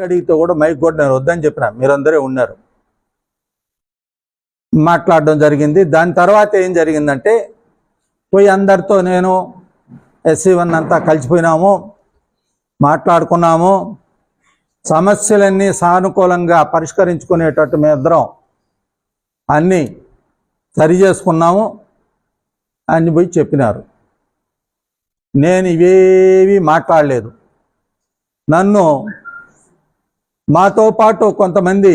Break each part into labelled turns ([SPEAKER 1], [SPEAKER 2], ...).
[SPEAKER 1] అడిగితే కూడా మైక్ కూడా నేను వద్దని చెప్పిన, మీరందరూ ఉన్నారు, మాట్లాడడం జరిగింది. దాని తర్వాత ఏం జరిగిందంటే పోయి అందరితో నేను SC1 అంతా కలిసిపోయినాము, మాట్లాడుకున్నాము, సమస్యలన్నీ సానుకూలంగా పరిష్కరించుకునేటట్టు మేమిద్దరం అన్నీ సరి చేసుకున్నాము అని పోయి చెప్పినారు. నేను ఇవేవి మాట్లాడలేదు. నన్ను మాతో పాటు కొంతమంది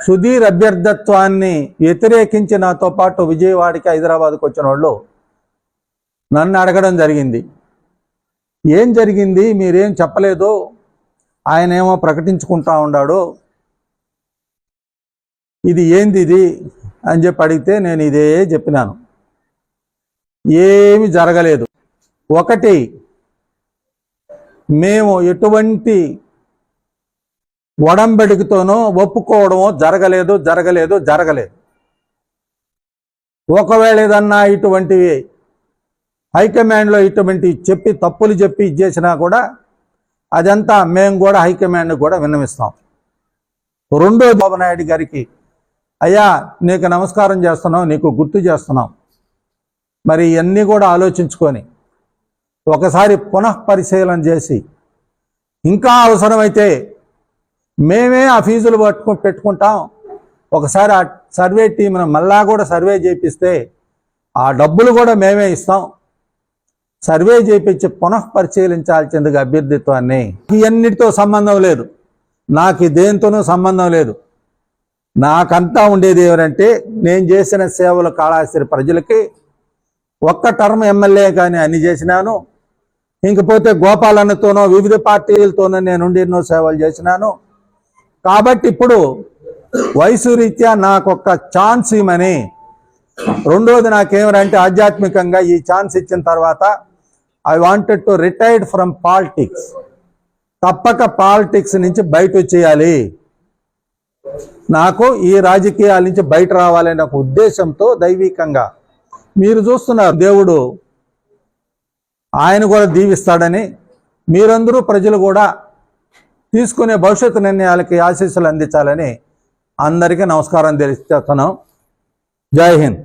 [SPEAKER 1] సుధీర్ అభ్యర్థత్వాన్ని వ్యతిరేకించి నాతో పాటు విజయవాడకి హైదరాబాద్కి వచ్చిన వాళ్ళు నన్ను అడగడం జరిగింది. ఏం జరిగింది, మీరేం చెప్పలేదు, ఆయన ఏమో ప్రకటించుకుంటా ఉన్నాడు, ఇది ఏంది ఇది అని చెప్పి అడిగితే నేను ఇదే చెప్పినాను. ఏమి జరగలేదు. ఒకటి, మేము ఎటువంటి ఒడంబడికతోనో ఒప్పుకోవడమో జరగలేదు. ఒకవేళ ఏదన్నా ఇటువంటివి హైకమాండ్లో ఇటువంటి తప్పులు చెప్పి ఇచ్చేసినా కూడా అదంతా మేము కూడా హైకమాండ్కి కూడా విన్నవిస్తాం. రెండో, బాబు నాయుడు గారికి, అయ్యా నీకు నమస్కారం చేస్తున్నాం, నీకు గుర్తు చేస్తున్నాం, మరి ఇవన్నీ కూడా ఆలోచించుకొని ఒకసారి పునఃపరిశీలన చేసి ఇంకా అవసరమైతే మేమే ఆ ఫీజులు పెట్టుకుంటాం, ఒకసారి ఆ సర్వే టీంను మళ్ళా కూడా సర్వే చేపిస్తే ఆ డబ్బులు కూడా మేమే ఇస్తాం, సర్వే చేయించి పునఃపరిశీలించాల్సిందిగా అభ్యర్థిత్వాన్ని. ఇవన్నిటితో సంబంధం లేదు, నాకు దేంతోనూ సంబంధం లేదు. నాకంతా ఉండేది ఎవరంటే నేను చేసిన సేవలు కాళహస్తి ప్రజలకి. ఒక్క టర్మ్ ఎమ్మెల్యే కానీ అన్ని చేసినాను, ఇంకపోతే గోపాలన్నతోనో వివిధ పార్టీలతోనో నేను ఎన్నో సేవలు చేసినాను. కాబట్టి ఇప్పుడు వయసు రీత్యా నాకు ఒక్క ఛాన్స్ ఇవ్వమని. రెండోది, నాకేమంటే ఆధ్యాత్మికంగా ఈ ఛాన్స్ ఇచ్చిన తర్వాత I wanted to retired from politics, తప్పక పాలిటిక్స్ నుంచి బయట వచ్చేయాలి, నాకు ఈ రాజకీయాల నుంచి బయట రావాలనే ఒక ఉద్దేశంతో దైవికంగా మీరు చూస్తున్నారు, దేవుడు ఆయన కూడా దీవిస్తాడని, మీరందరూ ప్రజలు కూడా తీసుకునే భవిష్యత్తు నిర్ణయాలకి ఆశీస్సులు అందించాలని అందరికీ నమస్కారం తెలియజేస్తున్నాం. జై హింద్.